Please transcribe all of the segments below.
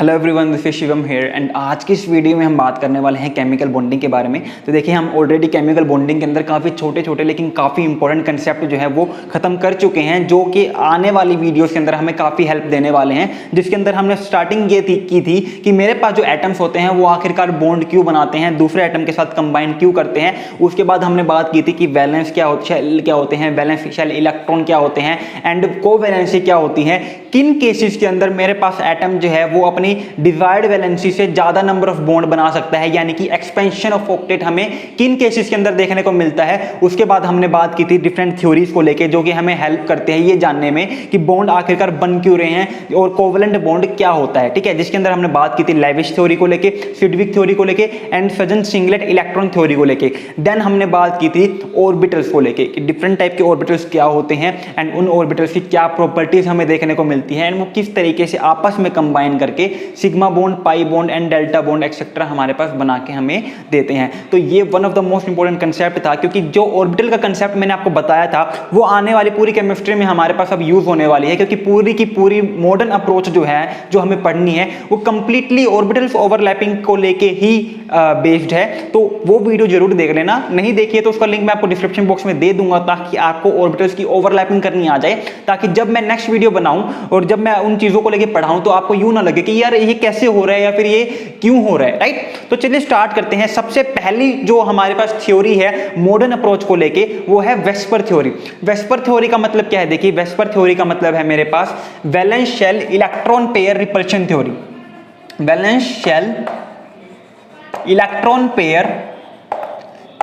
Hello everyone, this is Shivam here and आज की इस वीडियो में हम बात करने वाले हैं केमिकल बॉन्डिंग के बारे में। तो देखिए, हम ऑलरेडी केमिकल बॉन्डिंग के अंदर काफ़ी छोटे छोटे लेकिन काफ़ी इंपॉर्टेंट कंसेप्ट जो है वो खत्म कर चुके हैं, जो कि आने वाली वीडियोस के अंदर हमें काफ़ी हेल्प देने वाले हैं। जिसके अंदर हमने स्टार्टिंग ये की थी कि मेरे पास जो एटम्स होते हैं वो आखिरकार बॉन्ड क्यों बनाते हैं, दूसरे एटम के साथ कंबाइन क्यों करते हैं। उसके बाद हमने बात की थी कि वैलेंस क्या होते हैं, वैलेंस शेल इलेक्ट्रॉन क्या होते हैं एंड कोवैलेंसी क्या होती है। किन केसेस के अंदर मेरे पास एटम जो है वो अपनी डिजायर्ड वैलेंसी से ज्यादा नंबर ऑफ बॉन्ड बना सकता है, यानी कि एक्सपेंशन ऑफ ऑक्टेट हमें किन केसेस के अंदर देखने को मिलता है। उसके बाद हमने बात की थी डिफरेंट थ्योरीज को लेके, जो कि हमें हेल्प करते हैं ये जानने में कि बॉन्ड आखिरकार बन क्यों रहे हैं और कोवलेंट बॉन्ड क्या होता है। ठीक है, जिसके अंदर हमने बात की थी लेविश थ्योरी को लेके, सिडविक थ्योरी को लेके and Sajjan singlet electron theory को लेके। देन हमने बात की थी ऑर्बिटल्स को लेके कि डिफरेंट टाइप के ऑर्बिटल्स क्या होते हैं एंड उन ऑर्बिटल्स की क्या प्रॉपर्टीज हमें देखने को मिलती है एंड वो किस तरीके से आपस में कंबाइन करके sigma bond, pi bond and delta bond etcetera हमारे पास बना के हमें देते हैं। तो ये one of the most important concept था, क्योंकि जो ऑर्बिटल का कंसेप्ट मैंने आपको बताया था वो आने वाली पूरी केमिस्ट्री में हमारे पास अब यूज होने वाली है, क्योंकि पूरी की पूरी मॉडर्न अप्रोच जो है जो हमें पढ़नी है वो कंप्लीटली ऑर्बिटल्स ओवरलैपिंग को लेके ही बेस्ड है। तो वो वीडियो जरूर देख लेना, नहीं देखिए तो उसका लिंक मैं आपको डिस्क्रिप्शन बॉक्स में दे दूंगा, ताकि आपको ऑर्बिटल्स की ओवरलैपिंग करनी आ जाए, ताकि जब मैं नेक्स्ट वीडियो बनाऊं और जब मैं उन चीजों को लेके पढ़ाऊं तो आपको यूं ना लगे कि यार ये कैसे हो रहा है या फिर ये क्यों हो रहा है। राइट, तो चलिए स्टार्ट करते हैं। सबसे पहली जो हमारे पास थ्योरी है मॉडर्न अप्रोच को लेके वो है वेस्पर थ्योरी। वेस्पर थ्योरी का मतलब क्या है? देखिए, वेस्पर थ्योरी का मतलब है मेरे पास valence shell electron pair repulsion theory. Valence shell electron pair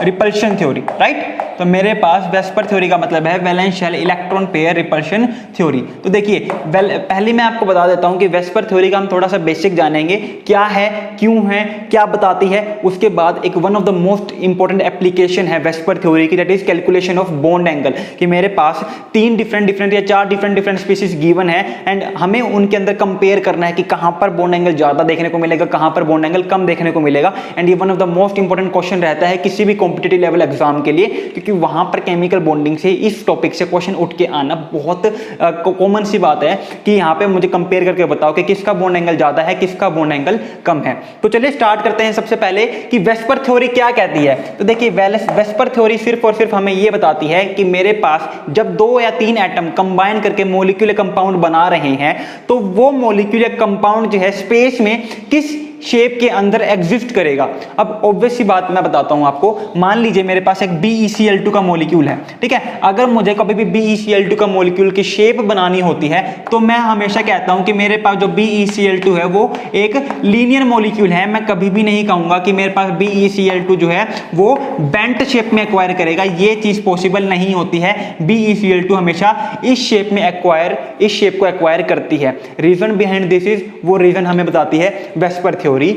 repulsion theory. Right, तो मेरे पास वेस्पर थ्योरी का मतलब है valence shell electron pair repulsion theory. तो देखिए, पहले मैं आपको बता देता हूं कि वेस्पर थ्योरी का हम थोड़ा सा बेसिक जानेंगे, क्या है, क्यों है, क्या बताती है। उसके बाद एक one of the most important application है वेस्पर थ्योरी की, that is calculation of bond angle. कि मेरे पास 3 डिफरेंट या 4 डिफरेंट स्पीसीज गिवन है एंड हमें उनके अंदर कंपेयर करना है कि कहां पर बॉन्ड एंगल ज्यादा देखने को मिलेगा, कहां पर बॉन्ड एंगल कम देखने को मिलेगा। एंड ये one of the most important question रहता है किसी भी कॉम्पिटिटिव लेवल एग्जाम के लिए, क्योंकि वहां पर केमिकल बॉन्डिंग से इस टॉपिक से क्वेश्चन उठ के आना बहुत कॉमन सी बात है कि यहां पे मुझे कंपेयर करके बताओ कि किसका बॉन्ड एंगल ज्यादा है, किसका बॉन्ड एंगल कम है। तो चलिए स्टार्ट करते हैं सबसे पहले कि वेस्पर थ्योरी क्या कहती है। तो देखिए, वेस्पर थ्योरी सिर्फ और सिर्फ हमें यह बताती है कि मेरे पास जब 2 या 3 एटम कंबाइन करके मॉलिक्यूलर कंपाउंड बना रहे हैं तो वो मॉलिक्यूलर कंपाउंड जो है स्पेस में किस शेप के अंदर एग्जिस्ट करेगा। अब ऑब्वियस सी बात मैं बताता हूं आपको, मान लीजिए मेरे पास एक BeCl2 का मॉलिक्यूल है। ठीक है, अगर मुझे कभी भी BeCl2 का मॉलिक्यूल की शेप बनानी होती है तो मैं हमेशा कहता हूं कि मेरे पास जो BeCl2 है वो एक लीनियर मॉलिक्यूल है। मैं कभी भी नहीं कहूंगा कि मेरे पास BeCl2 जो है वो बेंट शेप में एक्वायर करेगा, ये चीज पॉसिबल नहीं होती है। BeCl2 हमेशा इस शेप को एक्वायर करती है। रीजन बिहाइंड दिस इज, वो रीजन हमें बताती है वेस्पर थ्योरी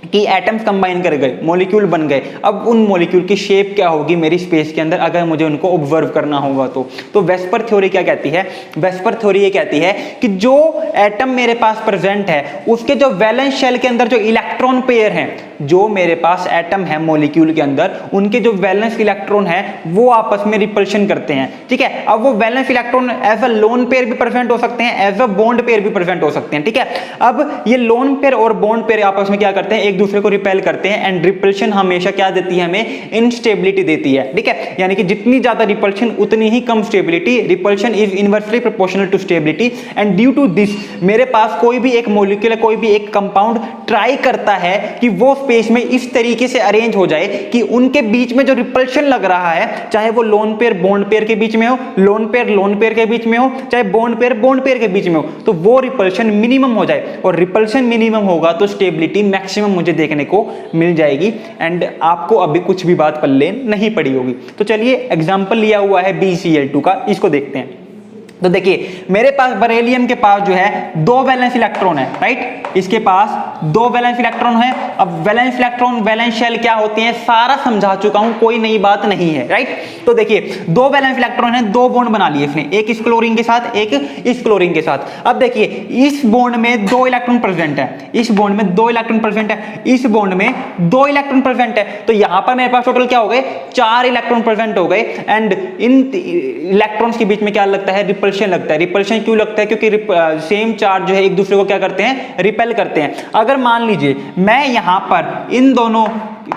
कि एटम्स कंबाइन कर गए, मॉलिक्यूल बन गए। अब उन मॉलिक्यूल की शेप क्या होगी मेरी स्पेस के अंदर, अगर मुझे उनको ऑब्जर्व करना होगा तो वेस्पर थ्योरी क्या कहती है? वेस्पर थ्योरी ये कहती है कि जो एटम मेरे पास प्रेजेंट है उसके जो वैलेंस शेल के अंदर जो इलेक्ट्रॉन पेयर हैं, जो मेरे पास एटम है मॉलिक्यूल के अंदर, उनके जो वैलेंस इलेक्ट्रॉन है वो आपस में रिपल्शन करते हैं। ठीक है, अब वो valence electron as a lone pair भी प्रेजेंट हो सकते हैं, एज अ बॉन्ड पेयर भी प्रेजेंट हो सकते हैं। ठीक है, अब ये लोन पेयर और बॉन्ड पेयर आपस में क्या करते हैं? एक दूसरे को रिपेल करते हैं एंड रिपल्शन हमेशा क्या देती है? हमें इनस्टेबिलिटी देती है। ठीक है, यानी कि जितनी ज्यादा रिपल्शन उतनी ही कम stability. Repulsion is inversely proportional to stability and due to this मेरे पास कोई भी एक मॉलिक्यूल, कोई भी एक कंपाउंड ट्राई करता है कि वो स्पेस में इस तरीके से अरेंज हो जाए कि उनके बीच में जो रिपल्शन लग रहा है, चाहे वो लोन पेयर बॉन्ड पेयर के बीच में हो, लोन पेयर के बीच में हो, चाहे बॉन्ड पेयर के बीच में हो, तो वो रिपल्शन मिनिमम हो जाए। और रिपल्शन मिनिमम होगा तो स्टेबिलिटी मैक्सिमम मुझे देखने को मिल जाएगी एंड आपको अभी कुछ भी बात पल्ले नहीं पड़ी होगी। तो चलिए एग्जांपल लिया हुआ है BeCl2 का, इसको देखते हैं। तो देखिए, मेरे पास बरेलियम के पास जो है 2 वैलेंस इलेक्ट्रॉन है। राइट, इसके पास दो वैलेंस इलेक्ट्रॉन है। अब वैलेंस इलेक्ट्रॉन वैलेंस शेल क्या होती है सारा समझा चुका हूं, कोई नई बात नहीं है, राइट। तो देखिए दो वैलेंस इलेक्ट्रॉन है, दो बॉन्ड बना लिए इसने, एक इस क्लोरीन के साथ एक इस क्लोरीन के साथ। अब देखिए इस बॉन्ड में दो इलेक्ट्रॉन प्रेजेंट है, इस बॉन्ड में दो इलेक्ट्रॉन प्रेजेंट है, इस बॉन्ड में दो इलेक्ट्रॉन प्रेजेंट है, तो यहां पर मेरे पास टोटल क्या हो गए, चार इलेक्ट्रॉन प्रेजेंट हो गए। एंड इन इलेक्ट्रॉन्स के बीच में क्या लगता है, रिपल्शन लगता है। रिपल्शन क्यों लगता है, क्योंकि सेम चार्ज जो है एक दूसरे को क्या करते हैं, रिपेल करते हैं। अगर मान लीजिए मैं यहां पर इन दोनों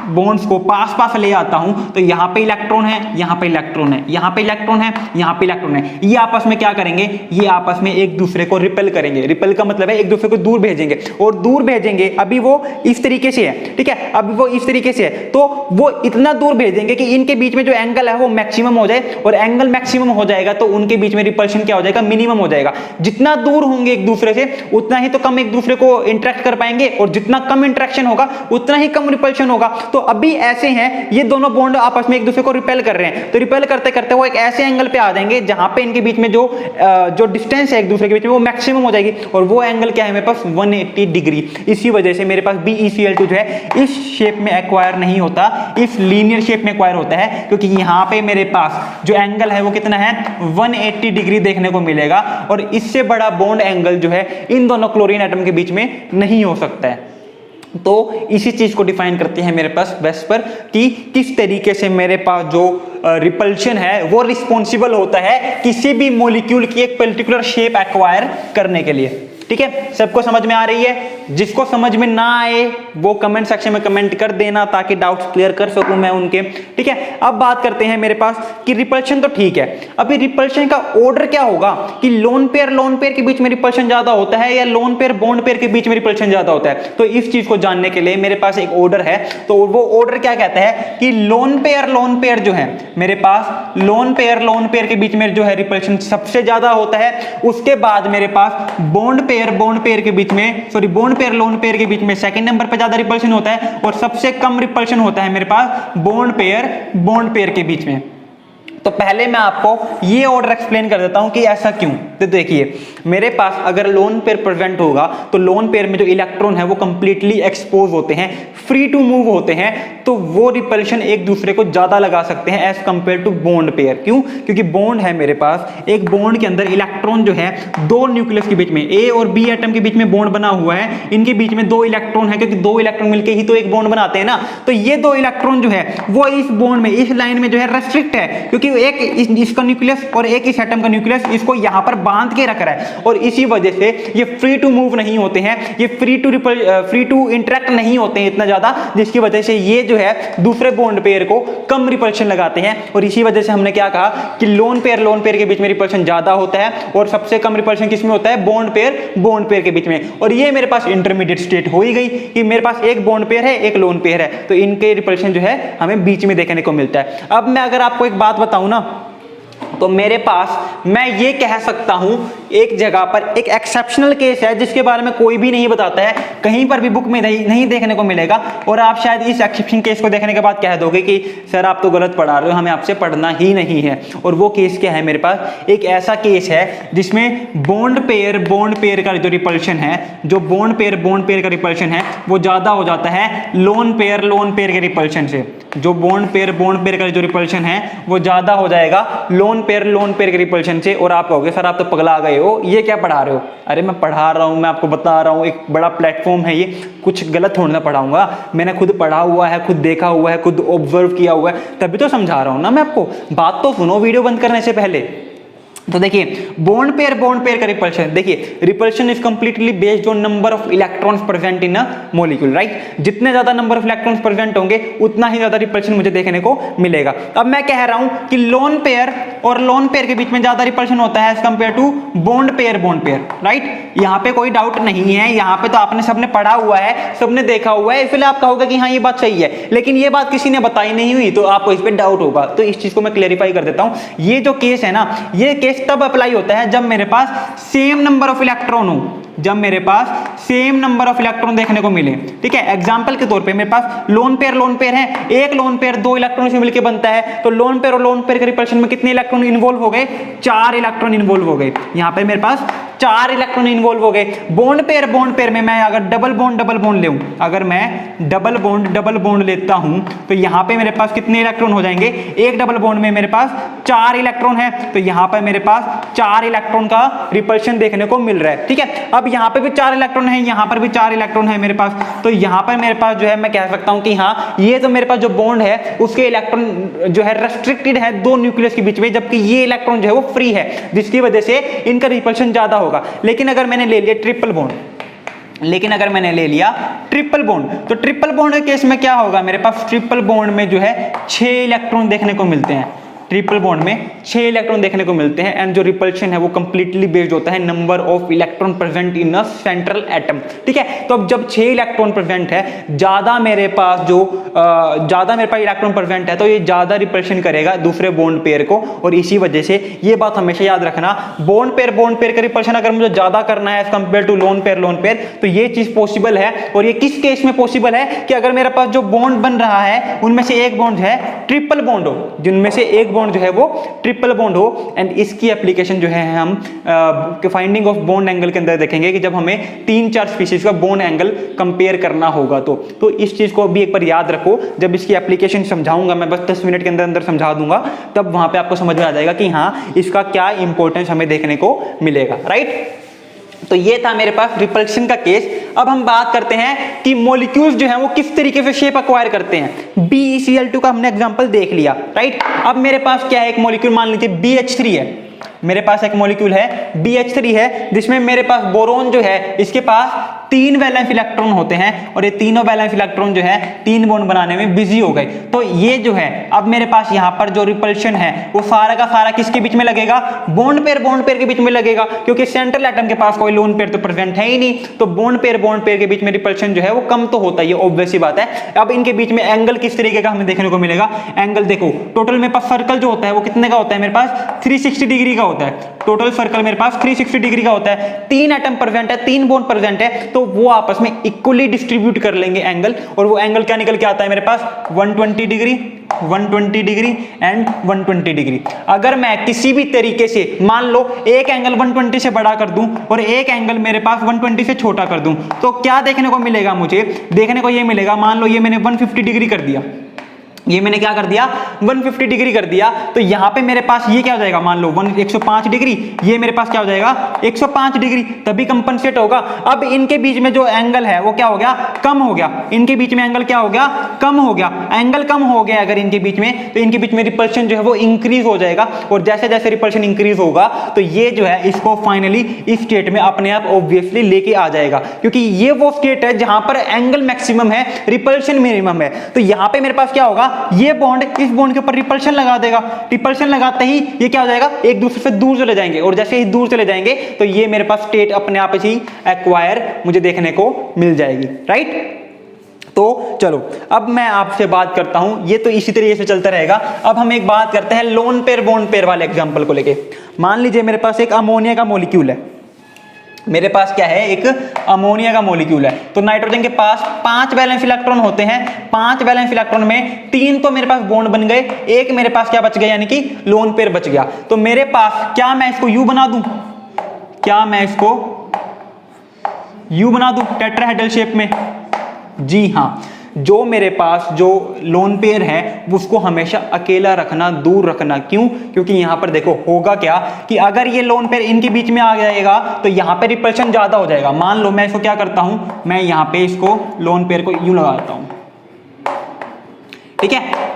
बॉन्ड्स को पास पास ले आता हूं, तो यहां पे इलेक्ट्रॉन है, यहां पे इलेक्ट्रॉन है, यहां पे इलेक्ट्रॉन है, यहां पे इलेक्ट्रॉन है, ये आपस में क्या करेंगे, ये आपस में एक दूसरे को रिपेल करेंगे। रिपेल का मतलब है एक दूसरे को दूर भेजेंगे, और दूर भेजेंगे अभी वो इस तरीके से है, ठीक है, अभी वो इस तरीके से है, तो वो इतना दूर भेजेंगे कि इनके बीच में जो एंगल है वो मैक्सिमम हो जाए, और एंगल मैक्सिमम हो जाएगा तो उनके बीच में रिपल्शन क्या हो जाएगा, मिनिमम हो जाएगा। जितना दूर होंगे एक दूसरे से उतना ही तो कम एक दूसरे को इंटरेक्ट कर पाएंगे, और जितना कम इंटरेक्शन होगा उतना ही कम रिपल्शन होगा। तो अभी ऐसे हैं ये दोनों बॉन्ड आपस में एक दूसरे को रिपेल कर रहे हैं, तो रिपेल करते करते वो एक ऐसे एंगल पे आ जाएंगे जहां पे इनके बीच में जो डिस्टेंस है एक दूसरे के बीच में वो मैक्सिमम हो जाएगी, और वो एंगल क्या है मेरे पास 180 डिग्री। इसी वजह से मेरे पास BeCl2 जो है इस शेप में एक्वायर नहीं होता, इस लीनियर शेप में एक्वायर होता है, क्योंकि यहां पे मेरे पास जो एंगल है वो कितना है, 180 डिग्री देखने को मिलेगा, और इससे बड़ा बॉन्ड एंगल जो है इन दोनों क्लोरीन एटम के बीच में नहीं हो सकता है। तो इसी चीज को डिफाइन करते हैं मेरे पास वेस्पर कि किस तरीके से मेरे पास जो रिपल्शन है वो रिस्पॉन्सिबल होता है किसी भी मॉलिक्यूल की एक पर्टिकुलर शेप एक्वायर करने के लिए। ठीक है, सबको समझ में आ रही है? जिसको समझ में ना आए वो कमेंट सेक्शन में कमेंट कर देना ताकि डाउट्स क्लियर कर सकूं मैं उनके। ठीक है, अब बात करते हैं मेरे पास कि रिपल्शन तो ठीक है, अभी रिपल्शन का ऑर्डर क्या होगा कि लोन पेयर के बीच में रिपल्शन ज्यादा होता है या लोन पेयर बॉन्ड पेयर के बीच में रिपल्शन ज्यादा होता है। तो इस चीज को जानने के लिए मेरे पास एक ऑर्डर है, तो वो ऑर्डर क्या कहता है कि लोन पेयर जो है मेरे पास लोन पेयर के बीच में जो है रिपल्शन सबसे ज्यादा होता है। उसके बाद मेरे पास बॉन्ड पेयर के बीच में लोन पेयर के बीच में सेकंड नंबर पे ज्यादा रिपल्शन होता है, और सबसे कम रिपल्शन होता है मेरे पास बॉन्ड पेयर के बीच में। तो पहले मैं आपको ये ऑर्डर एक्सप्लेन कर देता हूं कि ऐसा क्यों। तो देखिए मेरे पास अगर लोन पेयर प्रेजेंट होगा तो लोन पेयर में जो इलेक्ट्रॉन है वो कंप्लीटली एक्सपोज होते हैं, फ्री टू मूव होते हैं, तो वो रिपल्शन एक दूसरे को ज्यादा लगा सकते हैं as compared to bond pair. क्यों? क्योंकि बॉन्ड है मेरे पास, एक बॉन्ड के अंदर इलेक्ट्रॉन जो है दो न्यूक्लियस के बीच में ए और बी एटम के बीच में बॉन्ड बना हुआ है, इनके बीच में दो इलेक्ट्रॉन है, क्योंकि दो इलेक्ट्रॉन मिलकर ही तो एक बॉन्ड बनाते हैं ना। तो ये दो इलेक्ट्रॉन जो है वो इस बॉन्ड में इस लाइन में जो है रेस्ट्रिक्ट है, क्योंकि एक इसका न्यूक्लियस और एक इस एटम का न्यूक्लियस इसको यहां पर बांध के रख रहा है, और इसी वजह से ये फ्री टू मूव नहीं होते हैं, ये फ्री टू इंटरेक्ट नहीं होते हैं इतना ज्यादा, जिसकी वजह से ये जो है दूसरे बॉन्ड पेयर को कम रिपल्शन लगाते हैं। और इसी वजह से हमने क्या कहा कि लोन पेयर के बीच में रिपल्शन ज्यादा होता है, और सबसे कम रिपल्शन किसमें होता है, बॉन्ड पेयर के बीच में। और ये मेरे पास इंटरमीडिएट स्टेट हो ही गई कि मेरे पास एक बॉन्ड पेयर है एक लोन पेयर है, तो इनके रिपल्शन जो है हमें बीच में देखने को मिलता है। अब मैं अगर आपको एक बात बताऊं ना, तो मेरे पास मैं ये कह सकता हूं एक जगह पर एक एक्सेप्शनल केस है जिसके बारे में कोई भी नहीं बताता है, कहीं पर भी बुक में नहीं देखने को मिलेगा, और आप शायद इस एक्सेप्शन केस को देखने के बाद कह दोगे कि सर आप तो गलत पढ़ा रहे हो, हमें आपसे पढ़ना ही नहीं है। और वो केस क्या है, मेरे पास एक ऐसा केस है जिसमें बॉन्ड पेयर का जो रिपल्शन है, जो बॉन्ड पेयर का रिपल्शन है वो ज्यादा हो जाता है लोन पेयर के रिपल्शन से। जो बॉन्ड पेयर का जो रिपल्शन है वो ज्यादा हो जाएगा लोन पेयर के रिपल्शन से। और आप कहोगे सर आप तो पगला गए हो, ये क्या पढ़ा रहे हो? अरे मैं पढ़ा रहा हूं, मैं आपको बता रहा हूं, एक बड़ा प्लेटफॉर्म है ये, कुछ गलत थोड़ा ना पढ़ाऊंगा, मैंने खुद पढ़ा हुआ है, खुद देखा हुआ है, खुद ऑब्जर्व किया हुआ है, तभी तो समझा रहा हूं ना मैं आपको। बात तो सुनो वीडियो बंद करने से पहले। तो देखिए बॉन्ड पेयर का रिपल्शन, देखिए repulsion is completely based on number of electrons present in a molecule, right. जितने ज्यादा नंबर ऑफ इलेक्ट्रॉन्स प्रेजेंट होंगे उतना ही ज्यादा रिपल्शन मुझे देखने को मिलेगा। अब मैं कह रहा हूं कि लोन पेयर के बीच में ज्यादा रिपल्शन होता है as compared to bond pair, right. यहां पे कोई डाउट नहीं है, यहां पे तो आपने सबने पढ़ा हुआ है, सबने देखा हुआ है, इसलिए आप कहोगे कि हाँ ये बात सही है, लेकिन ये बात किसी ने बताई नहीं हुई तो आपको इस पे डाउट होगा। तो इस चीज को मैं क्लेरिफाई कर देता हूं। ये जो केस है ना, ये केस तब अप्लाई होता है जब मेरे पास सेम नंबर ऑफ इलेक्ट्रॉन हो, जब मेरे पास सेम नंबर ऑफ इलेक्ट्रॉन देखने को मिले। ठीक है, एग्जांपल के तौर पे मेरे पास लोन पेयर है, एक लोन पेयर दो इलेक्ट्रॉन से मिलकर बनता है, तो लोन पेयर और लोन पेयर के रिपल्शन में कितने इलेक्ट्रॉन इन्वॉल्व हो गए? 4 इलेक्ट्रॉन इन्वॉल्व हो गए। यहां पे मेरे पास 4 इलेक्ट्रॉन इन्वॉल्व हो गए। बॉन्ड पेयर में मैं अगर डबल बॉन्ड लूं, अगर मैं डबल बॉन्ड लेता हूं तो यहां पे मेरे पास कितने इलेक्ट्रॉन हो जाएंगे? एक डबल बॉन्ड में मेरे पास 4 इलेक्ट्रॉन है, तो यहां पर मेरे पास 4 इलेक्ट्रॉन का रिपल्शन देखने को मिल रहा है। ठीक है, अब यहां पे भी 4 इलेक्ट्रॉन है, यहां पर भी 4 इलेक्ट्रॉन है मेरे पास, तो यहां पर मेरे पास जो है मैं कह सकता हूं कि हाँ, ये तो मेरे पास जो बॉन्ड है उसके इलेक्ट्रॉन जो है रेस्ट्रिक्टेड है दो न्यूक्लियस के बीच में, जबकि ये इलेक्ट्रॉन जो है वो फ्री है, जिसकी वजह से इनका रिपल्शन ज्यादा होगा। लेकिन अगर मैंने ले लिया ट्रिपल बॉन्ड, तो ट्रिपल बॉन्ड के केस में क्या होगा? मेरे पास ट्रिपल बॉन्ड में जो है 6 इलेक्ट्रॉन देखने को मिलते हैं, ट्रिपल बॉन्ड में 6 इलेक्ट्रॉन देखने को मिलते हैं, एंड जो रिपल्शन है वो कंप्लीटली बेस्ड होता है number of electron present in a central atom. ठीक है, तो अब जब 6 इलेक्ट्रॉन प्रेजेंट है, ज्यादा मेरे पास इलेक्ट्रॉन प्रेजेंट है, तो ये ज्यादा रिपल्शन करेगा दूसरे बॉन्ड पेयर को, और इसी वजह से ये बात हमेशा याद रखना, बॉन्ड पेयर का रिपल्शन अगर मुझे ज्यादा करना है as compared to lone pair, तो ये चीज पॉसिबल है। और ये किस केस में पॉसिबल है? कि अगर मेरे पास जो बॉन्ड बन रहा है उनमें से एक बॉन्ड है ट्रिपल बॉन्ड हो, जिनमें से एक बॉन्ड जो है वो ट्रिपल बॉन्ड हो, एंड इसकी एप्लीकेशन जो है हम फाइंडिंग ऑफ बॉन्ड एंगल के अंदर देखेंगे कि जब हमें 3-4 स्पीशीज का बॉन्ड एंगल कंपेयर करना होगा, तो इस चीज को भी एक बार याद रखो। जब इसकी एप्लीकेशन समझाऊंगा मैं, बस 10 मिनट के अंदर समझा दूंगा, तब वहां पे आपको समझ में आ जाएगा कि हाँ, इसका क्या इंपॉर्टेंस हमें देखने को मिलेगा। राइट, तो ये था मेरे पास रिपल्शन का केस। अब हम बात करते हैं कि मॉलिक्यूल्स जो हैं वो किस तरीके से शेप एक्वायर करते हैं। BeCl2 का हमने एग्जांपल देख लिया। राइट, अब मेरे पास क्या है? एक मॉलिक्यूल मान लीजिए BH3 है, मेरे पास एक मॉलिक्यूल है BH3 है, जिसमें मेरे पास बोरोन जो है इसके पास 3 वैलेंस इलेक्ट्रॉन होते हैं, और ये तीनों वैलेंस इलेक्ट्रॉन जो है 3 बॉन्ड बनाने में बिजी हो गए। तो ये जो है अब मेरे पास यहाँ पर जो रिपल्शन है वो सारा का सारा किसके बीच में लगेगा? बॉन्ड पेयर के बीच में लगेगा, क्योंकि सेंट्रल एटम के पास कोई लोन पेयर तो प्रेजेंट है ही नहीं, तो बॉन्ड पेयर के बीच में रिपल्शन जो है वो कम तो होता ही है, ऑब्वियस सी बात है। अब इनके बीच में एंगल किस तरीके का हमें देखने को मिलेगा? एंगल देखो, टोटल मेरे पास सर्कल जो होता है वो कितने का होता है? मेरे पास 360 डिग्री का होता है। टोटल सर्कल मेरे पास 360 डिग्री का होता है। 3 एटम प्रेजेंट है, 3 बॉन्ड प्रेजेंट है, तो वो आपस में इक्वली डिस्ट्रीब्यूट कर लेंगे एंगल, और वो एंगल क्या निकल के आता है मेरे पास? 120 डिग्री एंड 120 डिग्री। अगर मैं किसी भी तरीके से मान लो एक एंगल 120 से बड़ा कर दूं और एक एंगल मेरे पास 120 से छोटा कर दूं, तो क्या देखने को मिलेगा? मुझे देखने को ये मिलेगा, मान लो ये मैंने 150 डिग्री कर दिया, ये मैंने क्या कर दिया? 150 डिग्री कर दिया, तो यहां पे मेरे पास ये क्या हो जाएगा? मान लो 105 डिग्री, ये मेरे पास क्या हो जाएगा? 105 डिग्री, तभी कंपनसेट होगा। अब इनके बीच में जो एंगल है वो क्या हो गया? कम हो गया। इनके बीच में एंगल क्या हो गया? कम हो गया। एंगल कम हो गया अगर इनके बीच में, तो इनके बीच में रिपल्शन जो है वो इंक्रीज हो जाएगा, और जैसे जैसे रिपल्शन इंक्रीज होगा तो ये जो है इसको फाइनली इस स्टेट में अपने आप ऑब्वियसली लेके आ जाएगा, क्योंकि ये वो स्टेट है जहां पर एंगल मैक्सिमम है, रिपल्शन मिनिमम है। तो यहां पे मेरे पास क्या होगा? ये बॉन्ड इस बॉन्ड के ऊपर रिपल्शन लगा देगा, रिपल्शन लगाते ही ये क्या हो जाएगा? एक दूसरे से दूर चले जाएंगे, और जैसे ही दूर चले जाएंगे तो ये मेरे पास स्टेट अपने आप ही एक्वायर मुझे देखने को मिल जाएगी। राइट, तो चलो अब मैं आपसे बात करता हूं, ये तो इसी तरीके से चलता रहेगा। अब हम एक बात करते हैं लोन पेयर बॉन्ड पेयर वाले एग्जांपल को लेके। मान लीजिए मेरे पास एक अमोनिया का मॉलिक्यूल है, मेरे पास क्या है? एक अमोनिया का मॉलिक्यूल है। तो नाइट्रोजन के पास 5 वैलेंस इलेक्ट्रॉन होते हैं, 5 वैलेंस इलेक्ट्रॉन में 3 तो मेरे पास बॉन्ड बन गए, एक मेरे पास क्या बच गया? यानी कि लोन पेयर बच गया। तो मेरे पास क्या मैं इसको यू बना दूं? क्या मैं इसको यू बना दूं टेट्राहेड्रल शेप में? जी हां, जो मेरे पास जो लोन पेयर है उसको हमेशा अकेला रखना, दूर रखना। क्यों? क्योंकि यहां पर देखो होगा क्या कि अगर ये लोन पेयर इनके बीच में आ जाएगा तो यहां पे रिपल्शन ज्यादा हो जाएगा। मान लो मैं इसको क्या करता हूं, मैं यहां पे इसको लोन पेयर को यूं लगा देता हूं, ठीक है,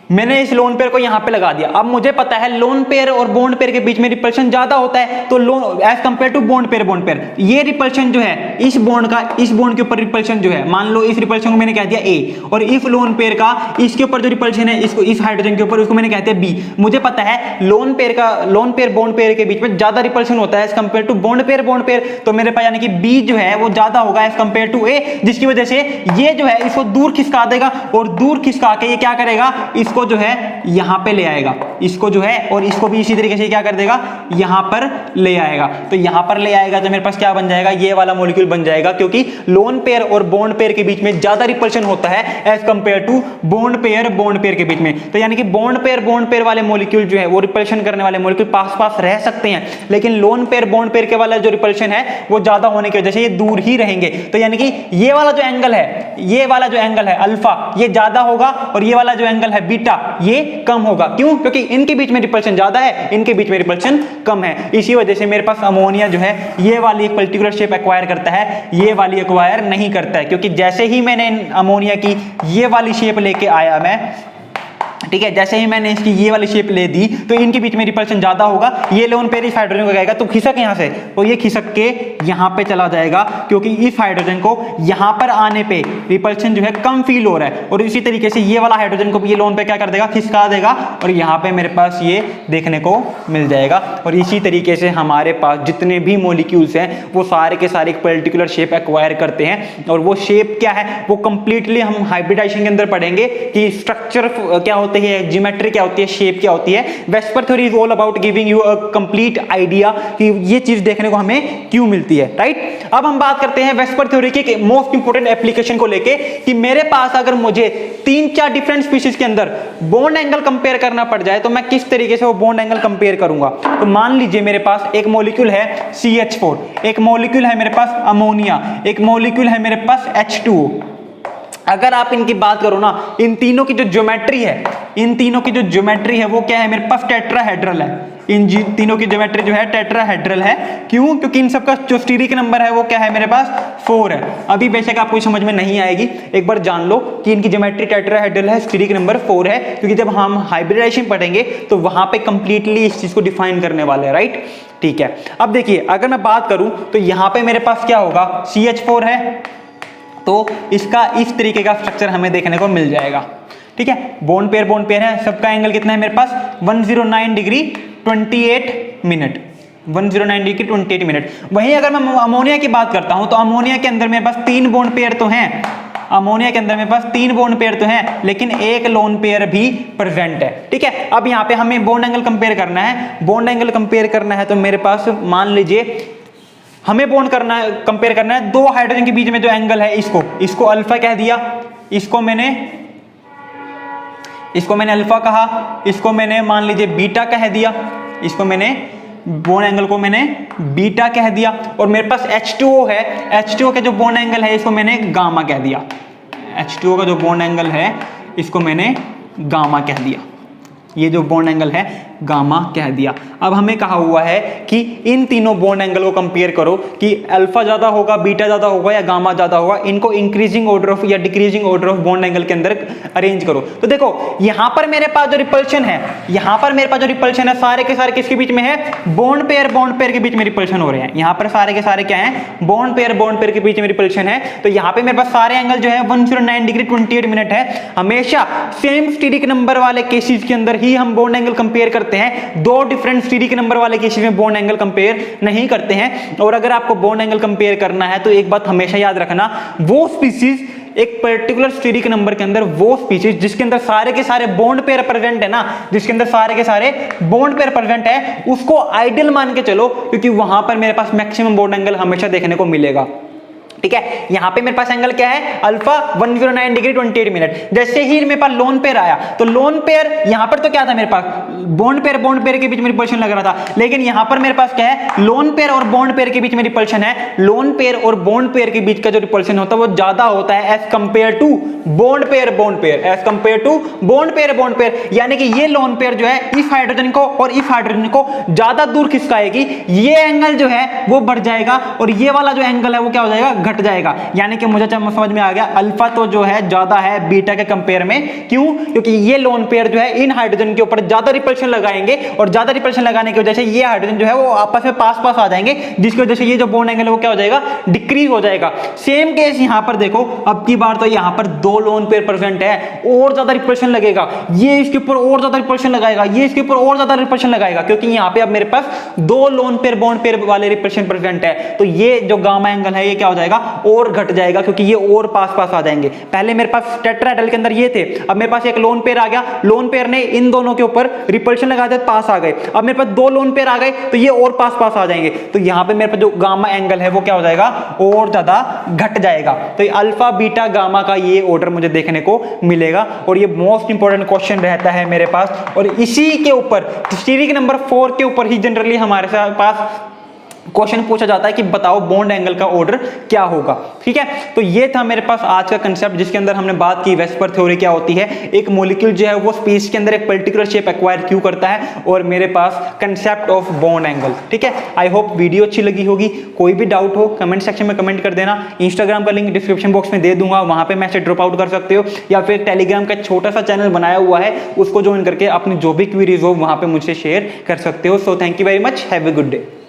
मैंने इस लोन पेयर को यहां पे लगा दिया। अब मुझे पता है लोन पेयर और बॉन्ड पेयर के बीच में रिपल्शन ज्यादा होता है, तो lone as compared to bond pair ये रिपल्शन जो है इस बॉन्ड का इस बॉन्ड के ऊपर रिपल्शन जो है, मान लो इस रिपल्शन को मैंने कह दिया ए, और इस लोन पेयर का इसके ऊपर जो रिपल्शन है इसको इस हाइड्रोजन के ऊपर उसको मैंने कहते हैं बी। मुझे पता है लोन पेयर बॉन्ड पेयर के बीच में ज्यादा रिपल्शन होता है as compared to bond pair, तो मेरे पास यानी कि बी जो है वो ज्यादा होगा एज कंपेयर टू ए, जिसकी वजह से ये जो है इसको दूर खिसका देगा, और दूर खिसका के ये क्या करेगा? इसको इसको जो है यहाँ पे ले आएगा, इसको जो है, और इसको भी इसी तरीके से क्या कर देगा, यहाँ पर ले आएगा। तो यहाँ पर ले आएगा तो मेरे पास क्या बन जाएगा, ये वाला मॉलिक्यूल बन जाएगा, क्योंकि लोन पेयर और बॉन्ड पेयर के बीच में ज्यादा रिपल्शन होता है as compared to bond pair के बीच में। तो यानी कि बॉन्ड पेयर वाले मॉलिक्यूल जो है वो रिपल्शन करने वाले मॉलिक्यूल पास पास रह सकते हैं, लेकिन लोन पेयर बॉन्ड पेयर के वाला जो रिपल्शन है वो ज्यादा होने की वजह से ये दूर ही रहेंगे। तो यानी कि ये वाला जो एंगल है, ये वाला जो एंगल है अल्फा, ये ज्यादा होगा, और ये वाला जो एंगल है बीटा, ये कम होगा। क्यों? क्योंकि इनके बीच में रिपल्शन ज्यादा है, इनके बीच में रिपल्शन कम है। इसी वजह से मेरे पास अमोनिया जो है ये वाली एक पर्टिकुलर शेप एक्वायर करता है, ये वाली एक्वायर नहीं करता है। क्योंकि जैसे ही मैंने अमोनिया की ये वाली शेप लेके आया मैं, ठीक है, जैसे ही मैंने इसकी ये वाली शेप ले दी तो इनके बीच में रिपल्शन ज्यादा होगा। ये लोन पेयर इस हाइड्रोजन को जाएगा तो खिसक यहां से, तो ये खिसक के यहां पे चला जाएगा, क्योंकि इस हाइड्रोजन को यहां पर आने पे रिपल्शन जो है कम फील हो रहा है। और इसी तरीके से ये वाला हाइड्रोजन को भी ये लोन पे क्या कर देगा, खिसका देगा, और यहां पे मेरे पास ये देखने को मिल जाएगा। और इसी तरीके से हमारे पास जितने भी मॉलिक्यूल्स हैं वो सारे के सारे एक पर्टिकुलर शेप एक्वायर करते हैं। और वो शेप क्या है, वो कंप्लीटली हम हाइब्रिडाइजेशन के अंदर पढ़ेंगे कि स्ट्रक्चर क्या होते हैं, ज्योमेट्री क्या होती है, शेप क्या होती है। VSEPR theory is all about giving you a complete idea कि ये चीज देखने को हमें क्यों मिलती है, राइट। अब हम बात करते हैं वेस्पर थ्योरी के मोस्ट इंपोर्टेंट एप्लीकेशन को लेके, कि मेरे पास अगर मुझे 3-4 डिफरेंट स्पीशीज के अंदर बॉन्ड एंगल कंपेयर करना पड़ जाए तो मैं किस तरीके से वो बॉन्ड एंगल कंपेयर करूंगा। तो मान लीजिए मेरे पास एक मॉलिक्यूल है CH4, एक मॉलिक्यूल है मेरे पास अमोनिया, एक मॉलिक्यूल है मेरे पास H2O। अगर आप इनकी बात करो ना, इन तीनों की जो ज्योमेट्री है, इन तीनों की जो ज्योमेट्री है वो क्या है, मेरे पास टेट्राहेड्रल है। इन तीनों की ज्योमेट्री जो है टेट्राहेड्रल है। क्यों? क्योंकि इन सबका जो स्टीरिक नंबर है वो क्या है, मेरे पास 4 है। अभी बेशक आपको समझ में नहीं आएगी, एक बार जान लो कि इनकी ज्योमेट्री टेट्राहेड्रल है, स्टीरिक नंबर 4 है, क्योंकि जब हम हाइब्रिडाइजेशन पढ़ेंगे तो वहां पे कंप्लीटली इस चीज को डिफाइन करने वाले हैं, राइट। ठीक है, अब देखिए अगर मैं बात करूं तो यहां पर मेरे पास क्या होगा, CH4 है, तो इसका इस तरीके का स्ट्रक्चर हमें देखने को मिल जाएगा। ठीक है, बॉन्ड पेयर है, सबका एंगल कितना है मेरे पास 109 डिग्री 28 मिनट, 109 डिग्री 28 मिनट। वहीं अगर मैं अमोनिया की बात करता हूं तो अमोनिया के अंदर मेरे पास 3 बॉन्ड पेयर तो हैं, अमोनिया के अंदर मेरे पास 3 बॉन्ड पेयर तो हैं, लेकिन एक लोन पेयर भी प्रेजेंट है। ठीक है, अब यहाँ पे हमें बॉन्ड एंगल कंपेयर करना है, बॉन्ड एंगल कंपेयर करना है तो मेरे पास मान लीजिए हमें बॉन्ड करना है, कंपेयर करना है 2 हाइड्रोजन के बीच में जो एंगल है, इसको अल्फा कह दिया, इसको मैंने अल्फा कहा, इसको मैंने मान लीजिए बीटा कह दिया, इसको मैंने बॉन्ड एंगल को मैंने बीटा कह दिया। और मेरे पास H2O है, H2O का जो बॉन्ड एंगल है इसको मैंने गामा कह दिया, H2O का जो बॉन्ड एंगल है इसको मैंने गामा कह दिया, ये जो बॉन्ड एंगल है गामा कह दिया। अब हमें कहा हुआ है कि इन तीनों बॉन्ड एंगल को कंपेयर करो कि अल्फा ज्यादा होगा, बीटा ज्यादा होगा या गामा ज्यादा होगा, इनको इंक्रीजिंग ऑर्डर ऑफ या decreasing order of bond angle के अंदर अरेंज करो। तो देखो यहां पर मेरे पास जो रिपल्शन है, यहां पर मेरे पास जो रिपल्शन है सारे के सारे किसके बीच में है, बॉन्ड पेयर के बीच में रिपल्शन हो रहे हैं। यहां पर सारे के सारे क्या है, बॉन्ड पेयर के बीच में रिपल्शन है। तो यहां पे मेरे पास सारे एंगल जो है 109 डिग्री 28 मिनट है। हमेशा सेम स्टीरिक नंबर वाले केसेस के अंदर ही हम बॉन्ड एंगल कंपेयर करते हैं, 2 डिफरेंट स्टीरिक नंबर वाले केसेस में बॉन्ड एंगल कंपेयर नहीं करते हैं। और अगर आपको बॉन्ड एंगल कंपेयर करना है तो एक बात हमेशा याद रखना, वो स्पीशीज एक पर्टिकुलर स्टीरिक नंबर के अंदर, वो स्पीशीज जिसके अंदर सारे के सारे बॉन्ड पेयर प्रेजेंट है ना, जिसके अंदर सारे के सारे बॉन्ड पेयर प्रेजेंट है, उसको आइडियल मान के चलो, क्योंकि वहां पर मेरे पास मैक्सिमम बॉन्ड एंगल हमेशा देखने को मिलेगा। ठीक है, यहां पे मेरे पास एंगल क्या है, अल्फा 109 डिग्री 28 मिनट। जैसे ही मेरे पास लोन पेयर आया तो लोन पेयर यहां पर तो क्या था, मेरे पास बॉन्ड पेयर के बीच में रिपल्शन लग रहा था, लेकिन यहां पर मेरे पास क्या है, लोन पेयर और बॉन्ड पेयर के बीच में रिपल्शन है। लोन पेयर और बॉन्ड पेयर के बीच का जो रिपल्शन होता है वो ज्यादा होता है as compared to bond pair, as compared to bond pair. यानी कि ये लोन पेयर जो है इस हाइड्रोजन को और इस हाइड्रोजन को ज्यादा दूर खिसकाएगी, ये एंगल जो है वो बढ़ जाएगा और ये वाला जो एंगल है वो क्या हो जाएगा, घट जाएगा। यानी कि मुझे समझ में आ गया, अल्फा तो जो है ज्यादा है बीटा के कंपेयर में। क्यों? क्योंकि ये लोन पेयर जो है इन हाइड्रोजन के ऊपर ज्यादा रिपल्शन रिपल्शन लगाएंगे और ज्यादा रिपल्शन लगाने की वजह से ये हाइड्रोजन जो है वो आपस में पास पास आ जाएंगे, जिसकी वजह से ये जो बॉन्ड एंगल है वो क्या हो जाएगा, डिक्रीज हो जाएगा। सेम केस यहां पर देखो, अब की बार तो यहां पर 2 लोन पेयर प्रेजेंट है, और ज्यादा रिपल्शन लगेगा, ये इसके ऊपर और ज्यादा रिपल्शन लगाएगा, ये इसके ऊपर और ज्यादा रिपल्शन लगाएगा, क्योंकि यहां पे अब मेरे पास 2 लोन पेयर बॉन्ड पेयर वाले रिपल्शन प्रेजेंट है। तो ये जो गामा एंगल है ये क्या हो जाएगा, और घट जाएगा, क्योंकि ये और पास पास आ जाएंगे। पहले मेरे पास टेट्राहेड्रल के अंदर ये थे, अब मेरे पास एक लोन पेयर आ गया, लोन पेयर ने इन दोनों के ऊपर रिपल्शन लगा दिया, पास आ गए। अब मेरे पास 2 लोन पेयर आ गए, तो ये और पास पास आ जाएंगे, तो यहां पे मेरे पास जो गामा एंगल है वो क्या हो जाएगा, और ज्यादा घट जाएगा। तो ये अल्फा बीटा गामा का ये ऑर्डर मुझे देखने को मिलेगा, और ये मोस्ट इंपॉर्टेंट क्वेश्चन रहता है मेरे पास। और इसी के ऊपर सीरीज नंबर 4 के ऊपर ही जनरली हमारे पास क्वेश्चन पूछा जाता है कि बताओ बॉन्ड एंगल का ऑर्डर क्या होगा। ठीक है, तो ये था मेरे पास आज का कंसेप्ट, जिसके अंदर हमने बात की वेस्पर थ्योरी क्या होती है, एक मॉलिक्यूल जो है वो स्पेस के अंदर एक पर्टिकुलर शेप एक्वायर क्यों करता है, और मेरे पास कंसेप्ट ऑफ बॉन्ड एंगल। ठीक है, आई होप वीडियो अच्छी लगी होगी। कोई भी डाउट हो कमेंट सेक्शन में कमेंट कर देना। इंस्टाग्राम का लिंक डिस्क्रिप्शन बॉक्स में दे दूंगा, वहां पे मैसेज ड्रॉप आउट कर सकते हो, या फिर टेलीग्राम का छोटा सा चैनल बनाया हुआ है, उसको ज्वाइन करके अपनी जो भी क्वेरीज हो वहां पे मुझसे शेयर कर सकते हो। So thank you very much, have a good day.